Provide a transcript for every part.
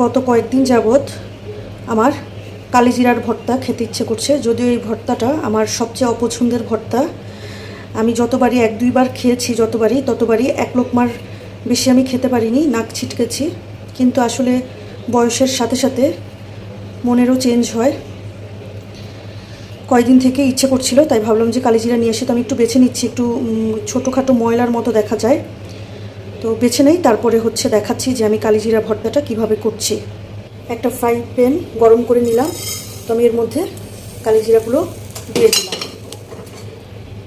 গত কয়েকদিন যাবৎ আমার কালিজিরার ভর্তা খেতে ইচ্ছে করছে, যদিও এই ভর্তাটা আমার সবচেয়ে অপছন্দের ভর্তা। আমি যতবারই 1-2বার খেয়েছি, ততবারই এক লোকমার বেশি আমি খেতে পারিনি, নাক ছিটকেছি। কিন্তু আসলে বয়সের সাথে সাথে মনেরও চেঞ্জ হয়। কয়েকদিন থেকে ইচ্ছে করছিল, তাই ভাবলাম যে কালিজিরা নিয়ে এসে তো আমি একটু বেছে নিচ্ছি, একটু ছোটোখাটো ময়লার মতো দেখা যায়, তো বেছে নেই। তারপরে দেখাচ্ছি যে আমি কালিজিরা ভর্তাটা কিভাবে করছি। একটা ফ্রাই প্যান গরম করে নিলাম, তো আমি এর মধ্যে কালিজিরাগুলো দিয়ে দিলাম।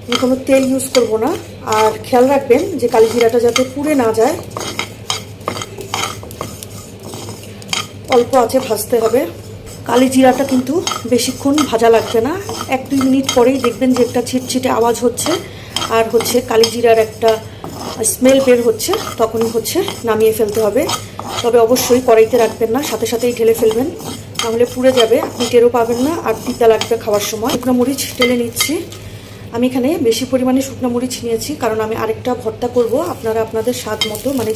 আমি কোনো তেল ইউজ করব না, আর খেয়াল রাখবেন যে কালিজিরাটা যাতে পুড়ে না যায়, অল্প আঁচে ভাজতে হবে। কালিজিরাটা কিন্তু বেশিক্ষণ ভাজা লাগবে না, 1-2 মিনিট পরেই দেখবেন যে একটা ছিটছিটে আওয়াজ হচ্ছে, আর কালিজিরার একটা স্মেল বের হচ্ছে, তখনই নামিয়ে ফেলতে হবে। তবে অবশ্যই কড়াইতে রাখবেন না, সাথে সাথেই ঢেলে ফেলবেন, তাহলে পুড়ে যাবে, আপনি টেরও পাবেন না, আর তিতা লাগবে খাওয়ার সময়। শুকনো মরিচ ঢেলে নিচ্ছি। আমি এখানে বেশি পরিমাণে শুকনো মরিচ নিয়েছি, কারণ আমি আরেকটা ভর্তা করব। আপনারা আপনাদের স্বাদ মতো, মানে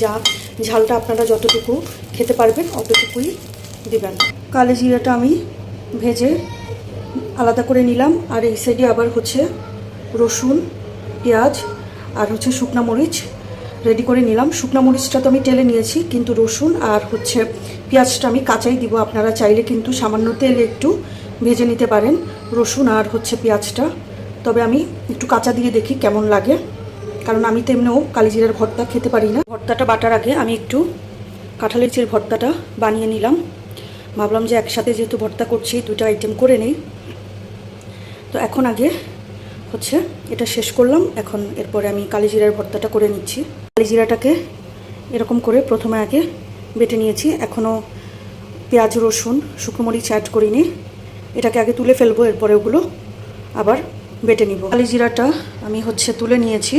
ঝালটা আপনারা যতটুকু খেতে পারবেন অতটুকুই দিবেন। কালিজিরাটা আমি ভেজে আলাদা করে নিলাম, আর এই সাইডে আবার রসুন, পেঁয়াজ আর শুকনো মরিচ রেডি করে নিলাম। শুকনো মরিচটা তো আমি টেলে নিয়েছি, কিন্তু রসুন আর পেঁয়াজটা আমি কাঁচাই দিব। আপনারা চাইলে কিন্তু সামান্য তেলে একটু ভেজে নিতে পারেন রসুন আর পেঁয়াজটা, তবে আমি একটু কাঁচা দিয়ে দেখি কেমন লাগে, কারণ আমি তো এমনিও কালিজিরার ভর্তা খেতে পারি না। ভর্তাটা বাটার আগে আমি একটু কাঁঠালের চিড় ভর্তাটা বানিয়ে নিলাম। ভাবলাম যে একসাথে যেহেতু ভর্তা করছি, 2টা আইটেম করে নেই। তো এখন আগে এটা শেষ করলাম, এখন এরপরে আমি কালিজিরার ভর্তাটা করে নিচ্ছি। কালিজিরাটাকে এরকম করে প্রথমে আগে বেটে নিয়েছি, এখনও পেঁয়াজ রসুন শুকনো মরিচ অ্যাড করিনি। এটাকে আগে তুলে ফেলবো, এরপরে ওগুলো আবার বেটে নিব। কালিজিরাটা আমি তুলে নিয়েছি,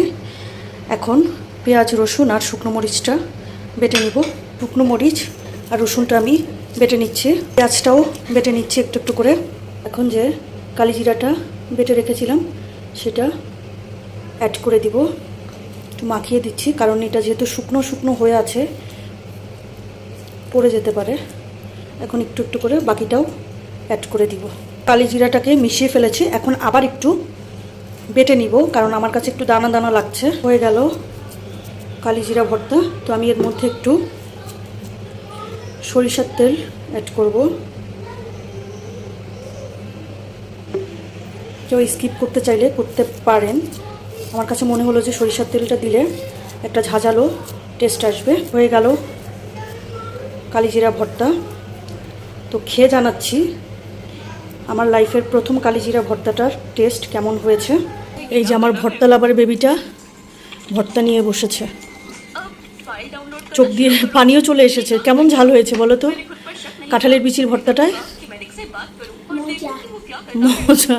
এখন পেঁয়াজ রসুন আর শুকনো মরিচটা বেটে নিব। শুকনো মরিচ আর রসুনটা আমি বেটে নিচ্ছি, পেঁয়াজটাও বেটে নিচ্ছি একটু একটু করে। এখন যে কালিজিরাটা বেটে রেখেছিলাম সেটা অ্যাড করে দিব, একটু মাখিয়ে দিচ্ছি, কারণ এটা যেহেতু শুকনো শুকনো হয়ে আছে পড়ে যেতে পারে। এখন একটু একটু করে বাকিটাও অ্যাড করে দিব। কালিজিরাটাকে মিশিয়ে ফেলেছি, এখন আবার একটু বেটে নিব, কারণ আমার কাছে একটু দানা দানা লাগছে। হয়ে গেল কালিজিরা ভর্তা। তো আমি এর মধ্যে একটু সরিষার তেল অ্যাড করব। কেউ স্কিপ করতে চাইলে করতে পারেন, আমার কাছে মনে হলো যে সরিষার তেলটা দিলে একটা ঝাঁঝালো টেস্ট আসবে। হয়ে গেল কালিজিরা ভর্তা। তো খেয়ে জানাচ্ছি আমার লাইফের প্রথম কালিজিরা ভর্তাটার টেস্ট কেমন হয়েছে। এই যে আমার ভর্তা লাভার বেবিটা ভর্তা নিয়ে বসেছে, চোখ দিয়ে পানিও চলে এসেছে। কেমন ঝাল হয়েছে বলো তো কাঁঠালের বিচির ভর্তাটায়? মজা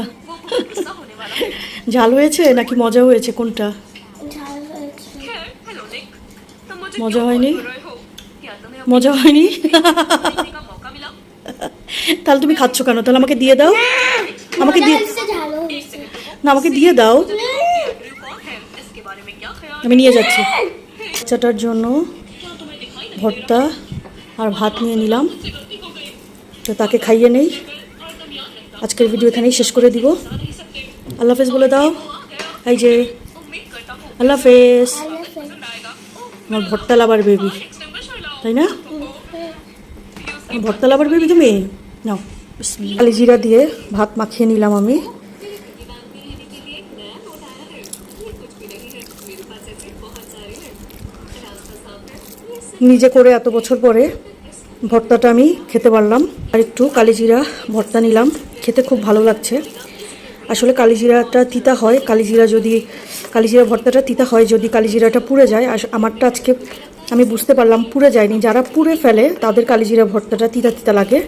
ঝাল হয়েছে নাকি মজা হয়েছে, কোনটা? মজা হয়নি? মজা হয়নি? তাহলে তুমি খাচ্ছ কেন? তাহলে আমাকে দিয়ে দাও, আমাকে দিয়ে না, আমাকে দিয়ে দাও, আমি নিয়ে যাচ্ছি। বাচ্চাটার জন্য ভর্তা আর ভাত নিয়ে নিলাম, তো তাকে খাইয়ে নেই। আজকের ভিডিও এখানেই শেষ করে দিব। আল্লাহ হাফেজ বলে দাও। এই যে আল্লাহ হাফেজ। আমার ভর্তা লাভার বেবি, তাই না? ভর্তা লাভার বেবি তুমি নাও। কালিজিরা দিয়ে ভাত মাখিয়ে নিলাম আমি। নিজে করে এত বছর পরে ভর্তাটা আমি খেতে পারলাম। আর একটু কালিজিরা ভর্তা নিলাম, খেতে খুব ভালো লাগছে। আসলে কালিজিরাটা তিতা হয়, কালিজিরা ভর্তাটা তিতা হয় যদি কালিজিরাটা পুড়ে যায়। আমারটা আজকে আমি বুঝতে পারলাম পুড়ে যায়নি। যারা পুড়ে ফেলে তাদের কালিজিরা ভর্তাটা তিতা তিতা লাগে।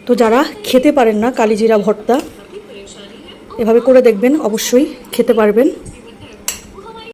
তো যারা খেতে পারেন না কালিজিরা ভর্তা, এভাবে করে দেখবেন, অবশ্যই খেতে পারবেন।